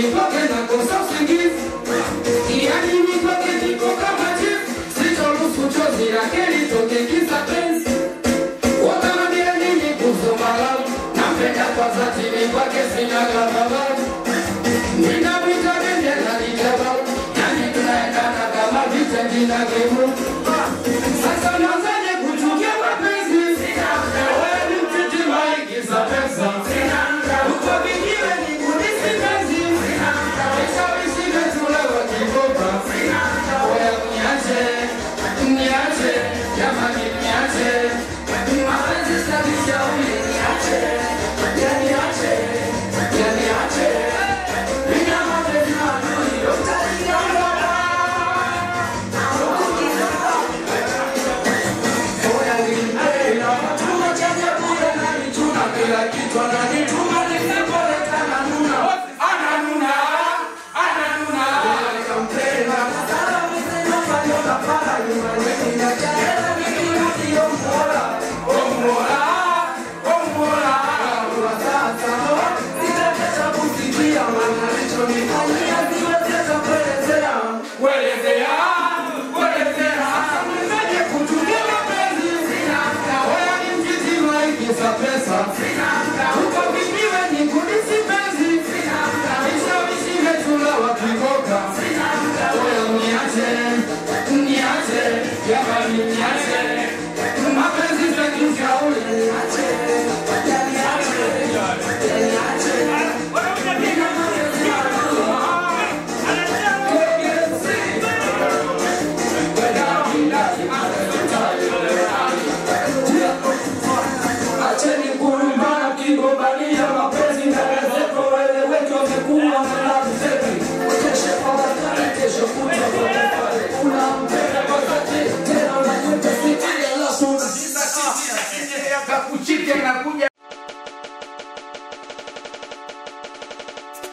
nitoke na kosa usingizi. Yani nitoke niko kama chief, sitoruhusu chozi lake litoke kisa penzi. Wakamwambia nini kuhusu malamu, nampenda kwa dhati ni kwake sina gabababu. Ninapita bende na nijababu, yani tunaendana kama vitendi na gemu. Sasa nazaje kuchukia mapenzi, wewe ni mtiti maigiza pesa. Uko vijiwe ni kulisi penzi, nishawishi metula wakikopa. Oya mniache, mniache, jamani mniache. Mapenzi sabisha uli niache, ya niache, ya niache. Mina mapenzi madui, utaliona. Oya nimpela, tunachanya kule na nichuna kila kitu anani.